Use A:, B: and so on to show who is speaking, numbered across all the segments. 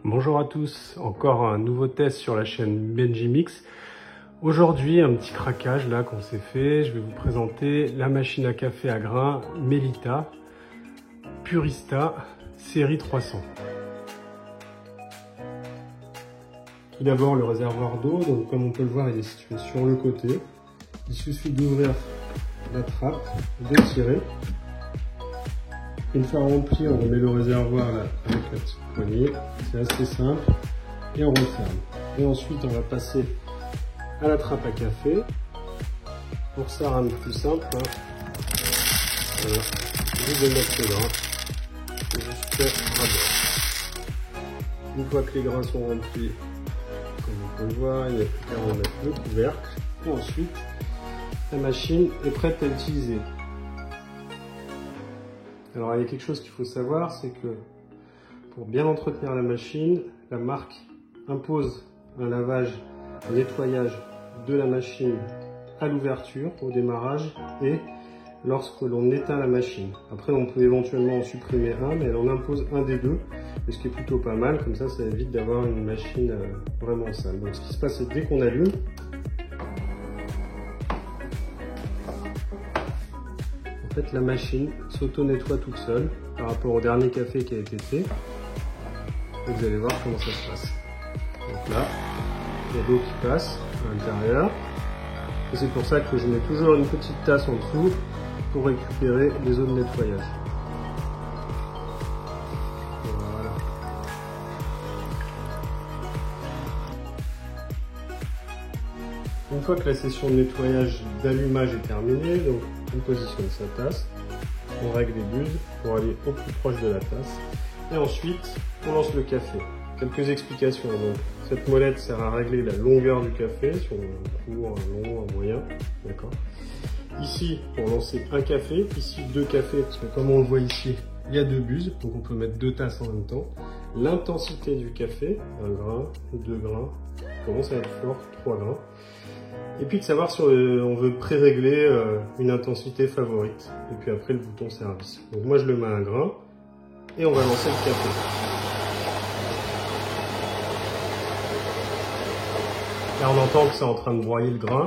A: Bonjour à tous, encore un nouveau test sur la chaîne Benjimix. Aujourd'hui, un petit craquage là qu'on s'est fait. Je vais vous présenter la machine à café à grains Melita Purista série 300. Tout d'abord le réservoir d'eau, donc comme on peut le voir il est situé sur le côté. Il suffit d'ouvrir la trappe, de tirer. Une fois rempli, on remet le réservoir là avec la petite poignée, c'est assez simple, et on referme. Et ensuite on va passer à la trappe à café. Pour ça, rien de plus simple, hein. Voilà. Juste de mettre le grain, jusqu'à ras. Une fois que les grains sont remplis, comme on peut le voir, il n'y a plus qu'à remettre le couvercle. Et ensuite, la machine est prête à utiliser. Alors il y a quelque chose qu'il faut savoir, c'est que pour bien entretenir la machine, la marque impose un lavage, un nettoyage de la machine à l'ouverture, au démarrage et lorsque l'on éteint la machine. Après on peut éventuellement en supprimer un, mais elle en impose un des deux, ce qui est plutôt pas mal, comme ça évite d'avoir une machine vraiment sale. Donc ce qui se passe, c'est que dès qu'on allume, la machine s'auto-nettoie toute seule par rapport au dernier café qui a été fait. Et vous allez voir comment ça se passe. Donc là, il y a l'eau qui passe à l'intérieur. Et c'est pour ça que je mets toujours une petite tasse en dessous pour récupérer les eaux de nettoyage. Voilà. Une fois que la session de nettoyage d'allumage est terminée, donc on positionne sa tasse, on règle les bulles pour aller au plus proche de la tasse, et ensuite on lance le café. Quelques explications. Donc, cette molette sert à régler la longueur du café, si on a un court, un long, un moyen, d'accord. Ici pour lancer un café, ici deux cafés, parce que comme on le voit ici, il y a deux buses, donc on peut mettre deux tasses en même temps. L'intensité du café, 1 grain, 2 grains, commence à être fort, 3 grains. Et puis de savoir si on veut pré-régler une intensité favorite. Et puis après le bouton service. Donc moi je le mets à 1 grain et on va lancer le café. Là on entend que c'est en train de broyer le grain.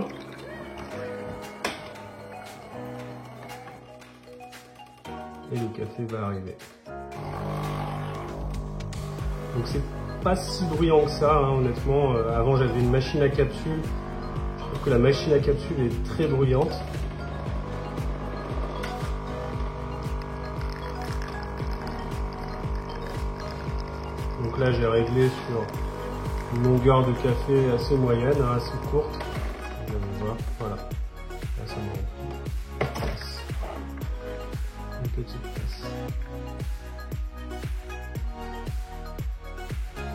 A: Et le café va arriver. Donc c'est pas si bruyant que ça, hein, honnêtement. Avant j'avais une machine à capsule. Je trouve que la machine à capsule est très bruyante. Donc là j'ai réglé sur une longueur de café assez moyenne, hein, assez courte. Vous allez voir, voilà. Là ça me remplit. Une petite tasse.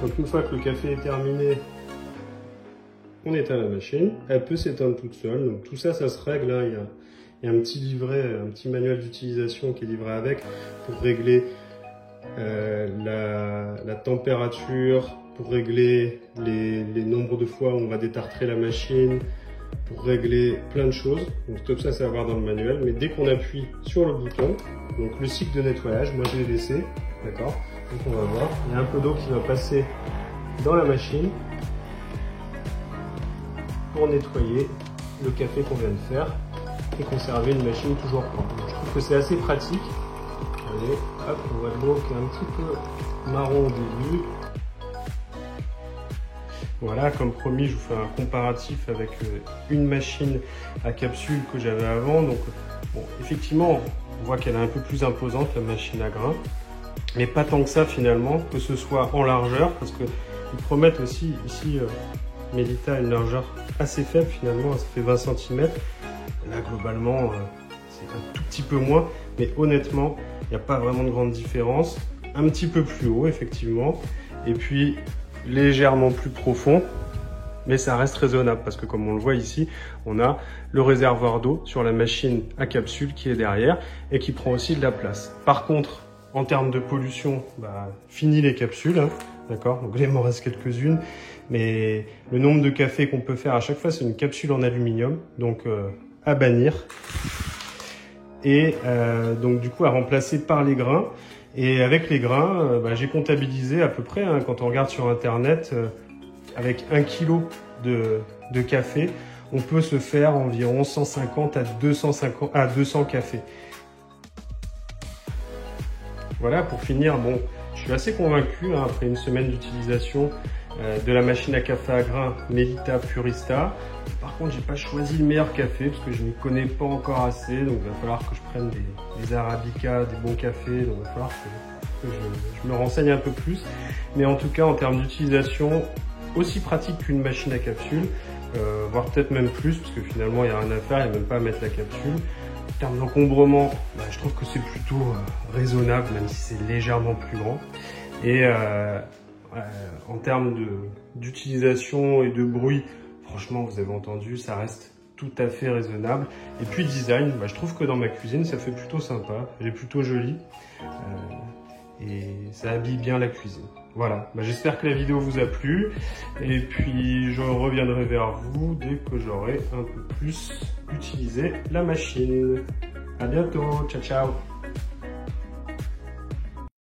A: Donc une fois que le café est terminé, on éteint la machine, elle peut s'éteindre toute seule, donc tout ça, ça se règle, hein. Il y a un petit livret, un petit manuel d'utilisation qui est livré avec pour régler la température, pour régler les nombres de fois où on va détartrer la machine, pour régler plein de choses. Donc tout ça, c'est à voir dans le manuel, mais dès qu'on appuie sur le bouton, donc le cycle de nettoyage, moi je l'ai laissé, d'accord. Donc on va voir, il y a un peu d'eau qui va passer dans la machine pour nettoyer le café qu'on vient de faire et conserver une machine toujours propre. Donc, je trouve que c'est assez pratique. Allez, hop, on voit de l'eau qui est un petit peu marron au début. Voilà, comme promis, je vous fais un comparatif avec une machine à capsule que j'avais avant. Donc, bon, effectivement, on voit qu'elle est un peu plus imposante, la machine à grains, mais pas tant que ça finalement, que ce soit en largeur, parce qu'ils promettent aussi ici. Melita a une largeur assez faible finalement, ça fait 20 cm. Là globalement c'est un tout petit peu moins, mais honnêtement il n'y a pas vraiment de grande différence. Un petit peu plus haut effectivement, et puis légèrement plus profond, mais ça reste raisonnable parce que comme on le voit ici, on a le réservoir d'eau sur la machine à capsule qui est derrière et qui prend aussi de la place. Par contre, en termes de pollution, fini les capsules, hein, d'accord. Donc il m'en reste quelques-unes, mais le nombre de cafés qu'on peut faire à chaque fois, c'est une capsule en aluminium, donc à bannir. Et donc du coup à remplacer par les grains. Et avec les grains, j'ai comptabilisé à peu près, hein, quand on regarde sur internet, avec 1 kg de café, on peut se faire environ 150 à 200 cafés. Voilà, pour finir, bon, je suis assez convaincu, hein, après une semaine d'utilisation de la machine à café à grains Melitta Purista. Par contre, j'ai pas choisi le meilleur café parce que je n'y connais pas encore assez, donc il va falloir que je prenne des Arabica, des bons cafés, donc il va falloir que je me renseigne un peu plus. Mais en tout cas, en termes d'utilisation, aussi pratique qu'une machine à capsule, voire peut-être même plus, parce que finalement, il n'y a rien à faire, il n'y a même pas à mettre la capsule. En termes d'encombrement, je trouve que c'est plutôt raisonnable, même si c'est légèrement plus grand. Et en termes d'utilisation et de bruit, franchement, vous avez entendu, ça reste tout à fait raisonnable. Et puis design, je trouve que dans ma cuisine, ça fait plutôt sympa, elle est plutôt jolie et ça habille bien la cuisine. Voilà, j'espère que la vidéo vous a plu et puis je reviendrai vers vous dès que j'aurai un peu plus utilisé la machine. À bientôt, ciao ciao.